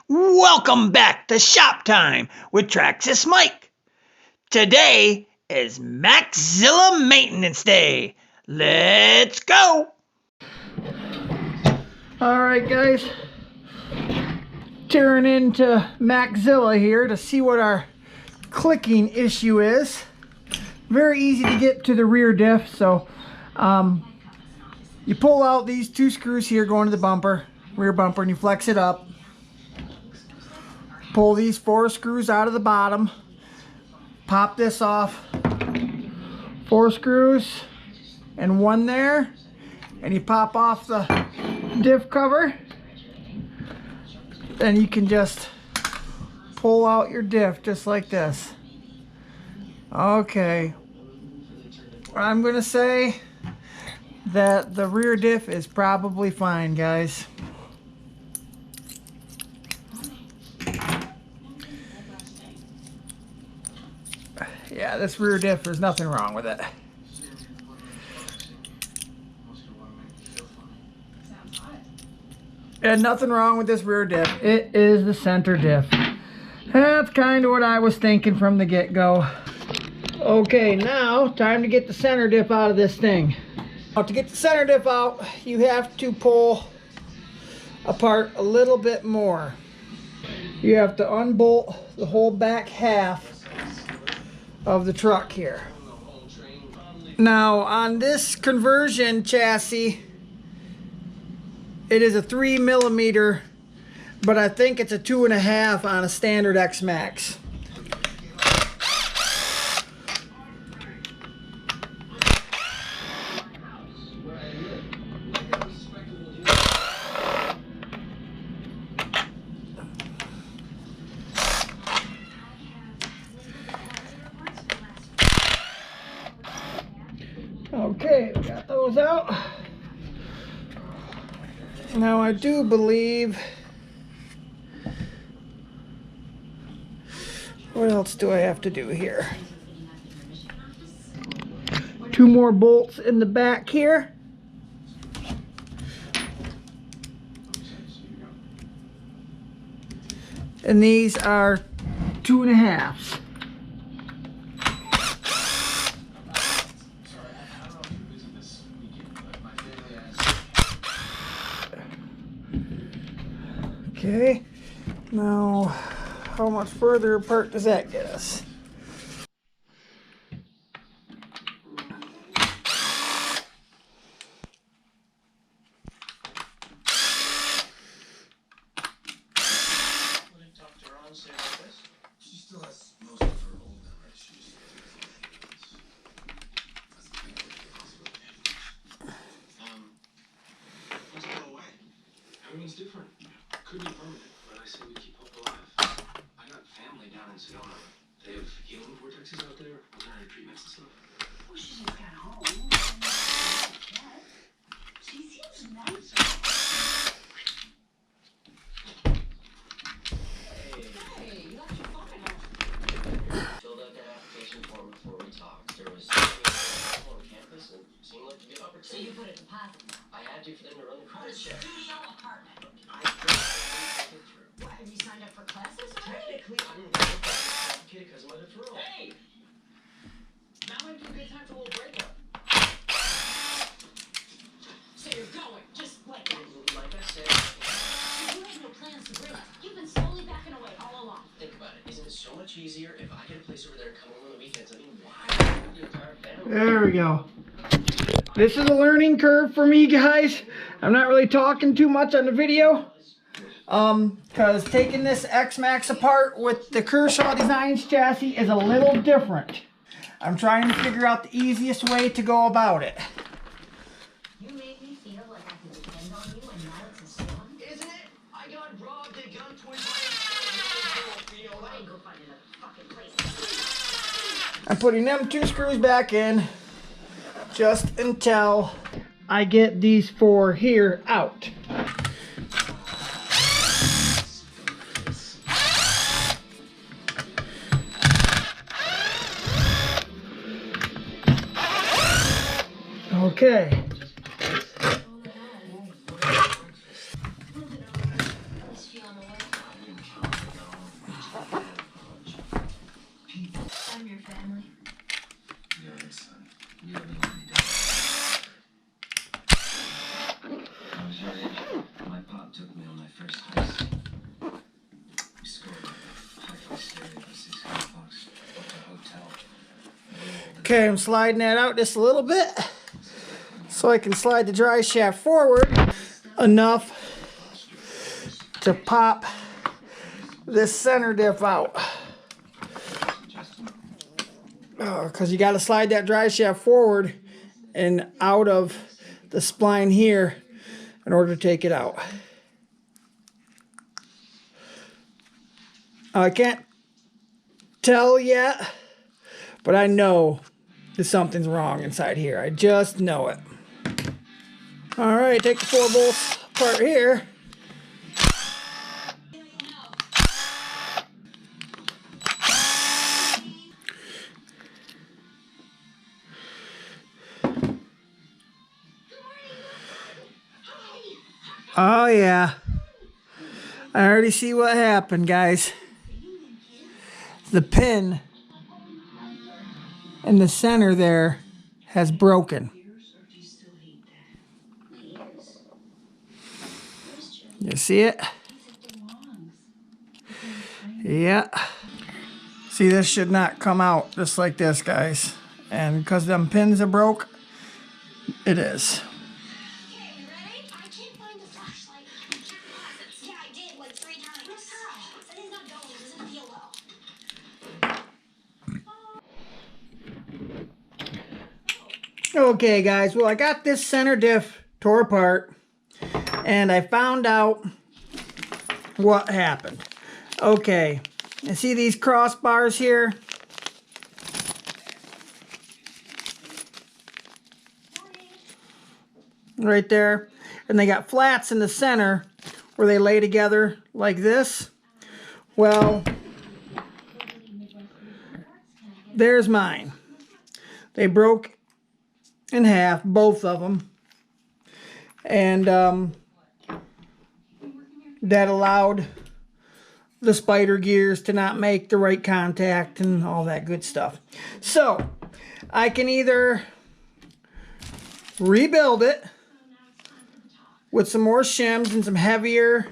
Welcome back to Shop Time with Traxxas Mike. Today is Maxx-Zilla Maintenance Day. Let's go! Alright guys, tearing into Maxx-Zilla here to see what our clicking issue is. Very easy to get to the rear diff, so you pull out these two screws here going to the bumper, rear bumper, and you flex it up. Pull these 4 screws out of the bottom, pop this off, 4 screws and 1 there, and you pop off the diff cover. Then you can just pull out your diff just like this. Okay, I'm gonna say that the rear diff is probably fine, guys. Yeah, this rear diff, there's nothing wrong with it. And nothing wrong with this rear diff. It is the center diff. That's kind of what I was thinking from the get-go. Okay, now time to get the center diff out of this thing. Now, to get the center diff out, you have to pull apart a little bit more. You have to unbolt the whole back half of the truck here. Now on this conversion chassis, it is a 3mm, but I think it's a 2.5 on a standard X-Maxx. Okay, we got those out. Now I do believe, what else do I have to do here? 2 more bolts in the back here. And these are 2.5s. Okay, now how much further apart does that get us? Everything's different. Could be permanent, but I say we keep hope alive. I got family down in Sedona. They have healing vortexes out there, alternative treatments and stuff. Well, she just got home. She seems nice. Hey, you left your phone at home. Filled out that application form before we talked. There was something on campus and it seemed like a good opportunity. So you put a deposit down? I had to for them to run the credit check. Studio apartment. I think through. What, have you signed up for classes already? Technically, I'm complicated because of my deferral. Hey! Now might be a good time for a little breakup. So you're going, just like that. Like I said, So you have no plans to break up. You've been slowly backing away all along. think about it. Isn't it so much easier if I get a place over there and come home on the weekends? I mean, why the entire family? There we go. This is a learning curve for me, guys. I'm not really talking too much on the video. Because taking this X-Maxx apart with the Kershaw Designs chassis is a little different. I'm trying to figure out the easiest way to go about it. You made me feel like I could depend on you and now it's a storm. Isn't it? I got robbed at gunpoint by I ain't go find another fucking place. I'm putting them 2 screws back in just until I get these 4 here out. Okay. I'm your family. You're right, son. You don't need any dad. I was your age. My pop took me on my first heist. We scored like a hi-fi stereo at 600 bucks. Booked a hotel. Okay, I'm sliding that out just a little bit so I can slide the dry shaft forward enough to pop this center diff out. Because you got to slide that dry shaft forward and out of the spline here in order to take it out. I can't tell yet, but I know that something's wrong inside here. I just know it. All right, take the 4 bolts apart here. Oh yeah, I already see what happened, guys. The pin in the center there has broken. You see it? Yeah. See, this should not come out just like this, guys. And because them pins are broke, it is. Okay, you ready? I can't find the flashlight. Check the closets. Yeah, I did like 3 times. Yes, girl. Said he's not going. He doesn't feel well. Okay, guys. Well, I got this center diff tore apart, and I found out what happened. Okay, you see these crossbars here? Right there. And they got flats in the center where they lay together like this. Well, there's mine. They broke in half, both of them. And that allowed the spider gears to not make the right contact and all that good stuff. So, I can either rebuild it with some more shims and some heavier.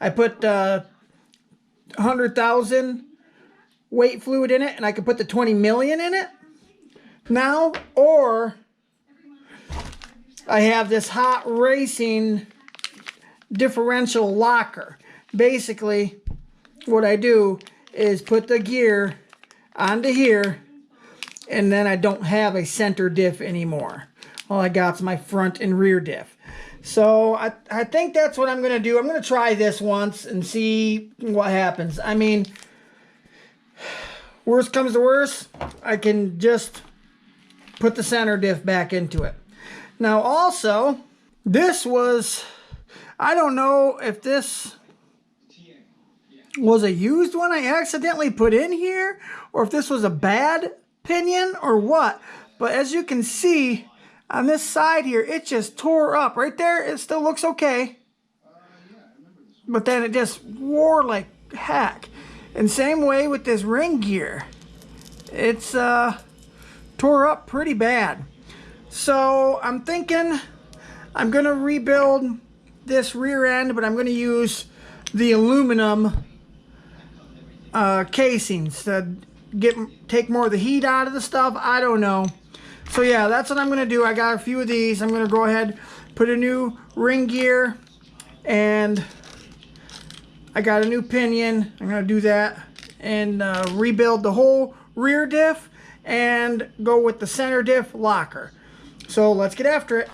I put 100,000 weight fluid in it, and I can put the 20 million in it now, or I have this hot racing differential locker. Basically, what I do is put the gear onto here, and then I don't have a center diff anymore. All I got is my front and rear diff. So I think that's what I'm going to do. I'm going to try this once and see what happens. I mean, worst comes to worst, I can just put the center diff back into it. Now also, this was, I don't know if this was a used one I accidentally put in here, or if this was a bad pinion or what. But as you can see, on this side here, it just tore up. Right there, it still looks okay. But then it just wore like heck. And same way with this ring gear. It's tore up pretty bad. So I'm thinking I'm going to rebuild this rear end, but I'm going to use the aluminum casings to take more of the heat out of the stuff. I don't know. So yeah, that's what I'm going to do. I got a few of these. I'm going to go ahead, put a new ring gear, and I got a new pinion. I'm going to do that and rebuild the whole rear diff and go with the center diff locker. So let's get after it.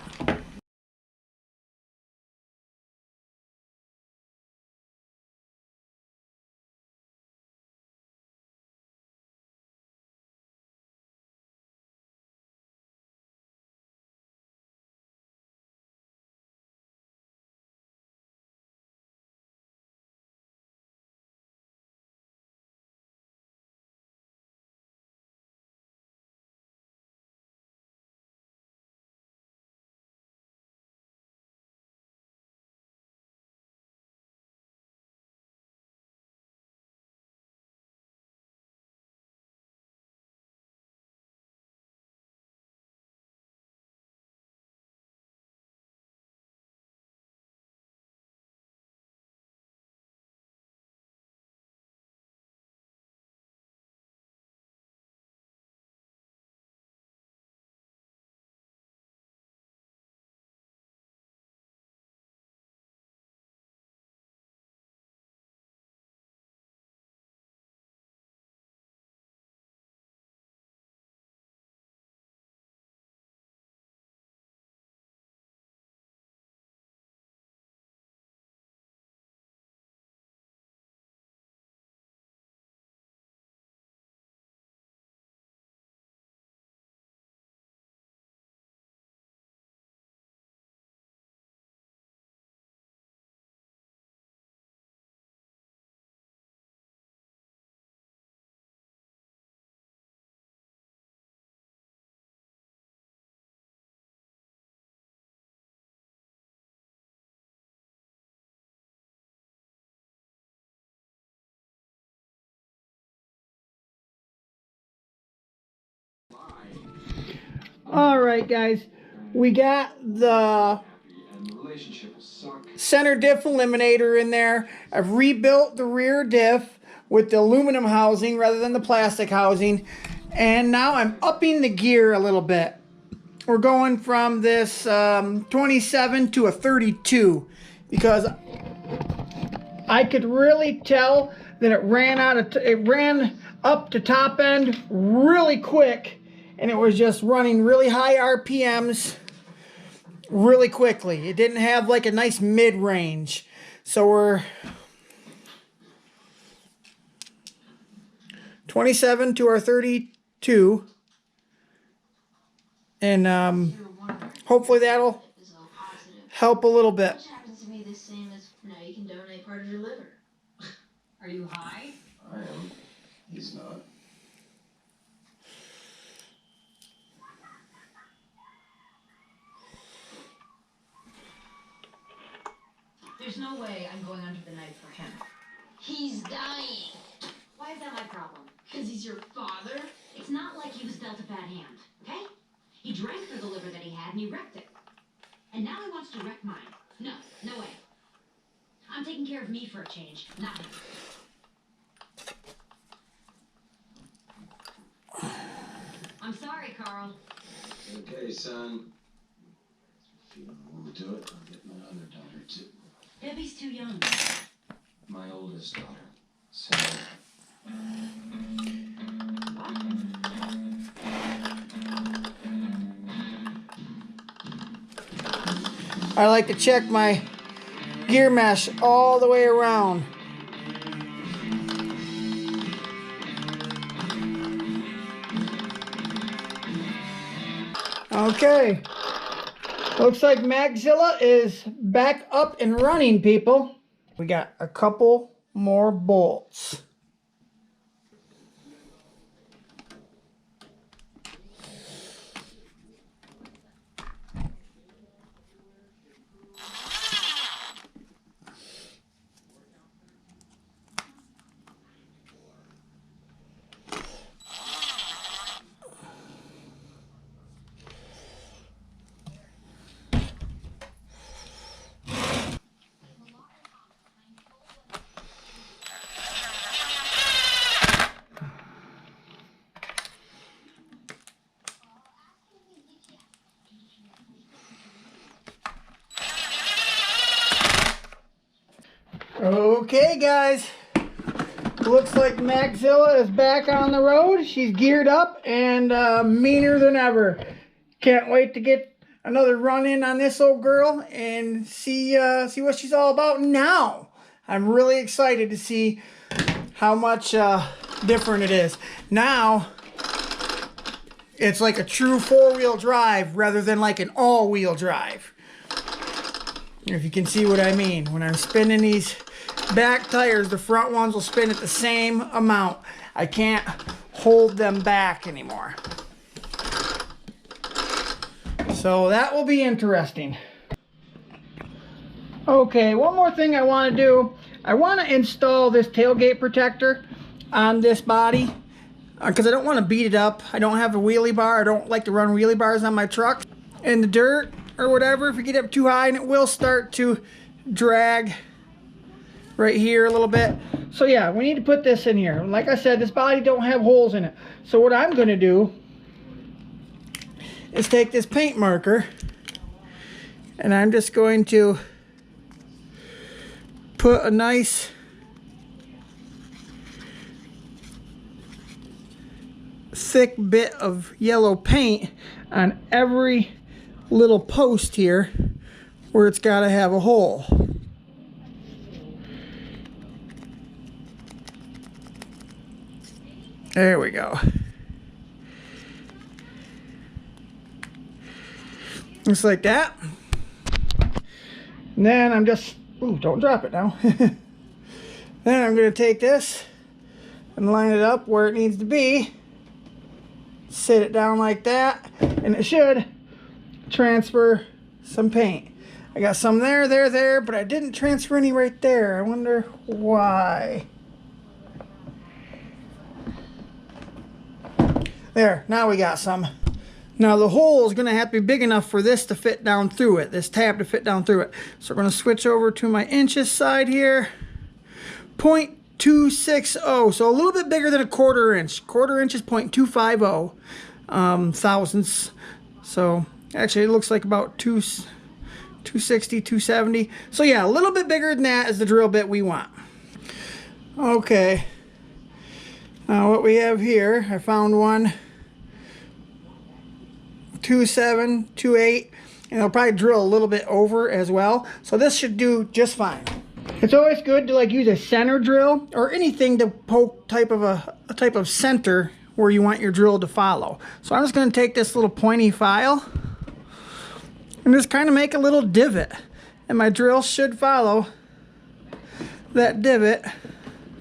Alright guys, we got the center diff eliminator in there. I've rebuilt the rear diff with the aluminum housing rather than the plastic housing. And now I'm upping the gear a little bit. We're going from this 27 to a 32 because I could really tell that it ran up to top end really quick, and it was just running really high RPMs really quickly. It didn't have like a nice mid-range. So we're 27 to our 32, and hopefully that'll help a little bit. Which happens to be the same as now you can donate part of your liver. Are you high? I am. He's not. There's no way I'm going under the knife for him. He's dying. Why is that my problem? Because he's your father? It's not like he was dealt a bad hand, okay? He drank through the liver that he had and he wrecked it. And now he wants to wreck mine. No, no way. I'm taking care of me for a change, not him. I'm sorry, Carl. Okay, son. If you don't want to do it, I'll get my other daughter too. Debbie's too young. My oldest daughter, Sarah. I like to check my gear mesh all the way around. Okay, looks like Maxx-Zilla is back up and running, people. We got a couple more bolts. Okay guys, looks like Maxx-Zilla is back on the road. She's geared up and meaner than ever. Can't wait to get another run in on this old girl and see what she's all about now. I'm really excited to see how much different it is. Now, it's like a true four-wheel drive rather than like an all-wheel drive. If you can see what I mean. When I'm spinning these back tires, the front ones will spin at the same amount. I can't hold them back anymore. So that will be interesting. Okay, one more thing I want to do. I want to install this tailgate protector on this body because I don't want to beat it up. I don't have a wheelie bar. I don't like to run wheelie bars on my truck in the dirt or whatever. If you get up too high, and it will start to drag right here a little bit. So yeah, we need to put this in here. Like I said, this body don't have holes in it. So what I'm going to do is take this paint marker and I'm just going to put a nice thick bit of yellow paint on every little post here where it's got to have a hole. There we go. Just like that. And then I'm just, ooh, don't drop it now. Then I'm going to take this and line it up where it needs to be. Sit it down like that, and it should transfer some paint. I got some there, but I didn't transfer any right there. I wonder why. There, now we got some. Now the hole is going to have to be big enough for this to fit down through it, this tab to fit down through it. So we're going to switch over to my inches side here. 0.260, so a little bit bigger than a quarter inch. Quarter inch is 0.250 thousandths. So actually it looks like about 260, 270. So yeah, a little bit bigger than that is the drill bit we want. Okay. Now what we have here, I found one 2.7, 2.8, and it'll probably drill a little bit over as well. So this should do just fine. It's always good to like use a center drill or anything to poke a type of center where you want your drill to follow. So I'm just going to take this little pointy file and just kind of make a little divot, and my drill should follow that divot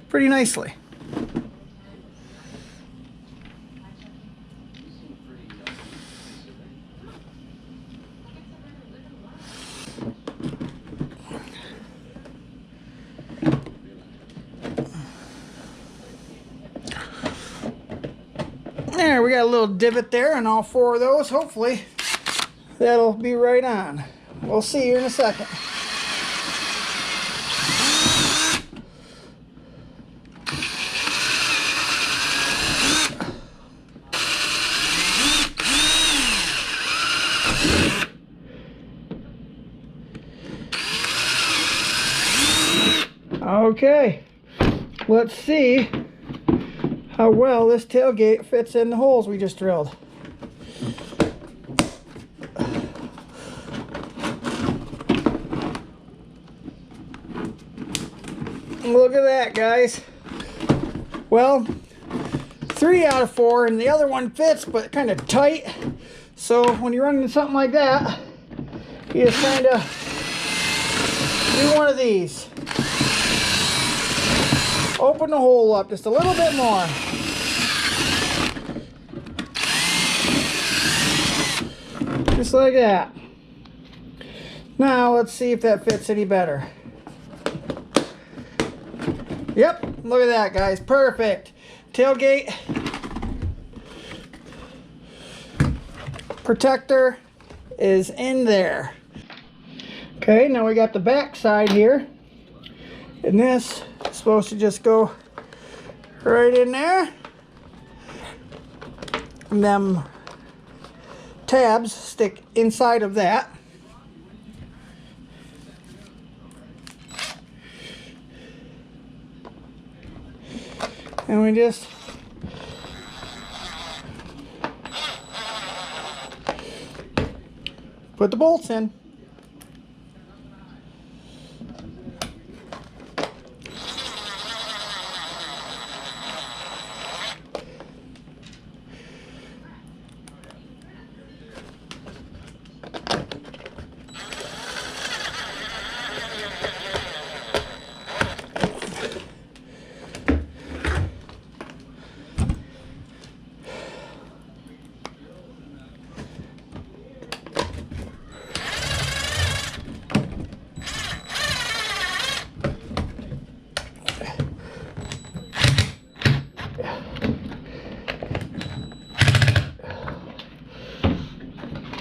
pretty nicely. There, we got a little divot there on all four of those. Hopefully that'll be right on. We'll see here in a second. Okay, let's see how well this tailgate fits in the holes we just drilled. Look at that, guys. Well, 3 out of 4, and the other one fits, but kind of tight. So when you run into something like that, you just kind of do one of these. Open the hole up just a little bit more. Just like that. Now let's see if that fits any better. Yep, look at that, guys. Perfect. Tailgate protector is in there. Okay, now we got the back side here. And this is supposed to just go right in there. And them tabs stick inside of that. And we just put the bolts in.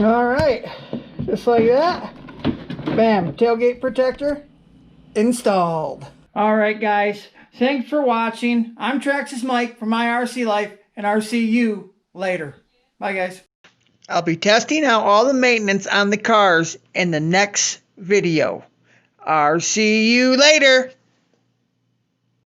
All right, just like that. Bam, tailgate protector installed. All right, guys, thanks for watching. I'm Traxxas Mike from My RC Life, and I'll see you later. Bye, guys. I'll be testing out all the maintenance on the cars in the next video. I'll see you later.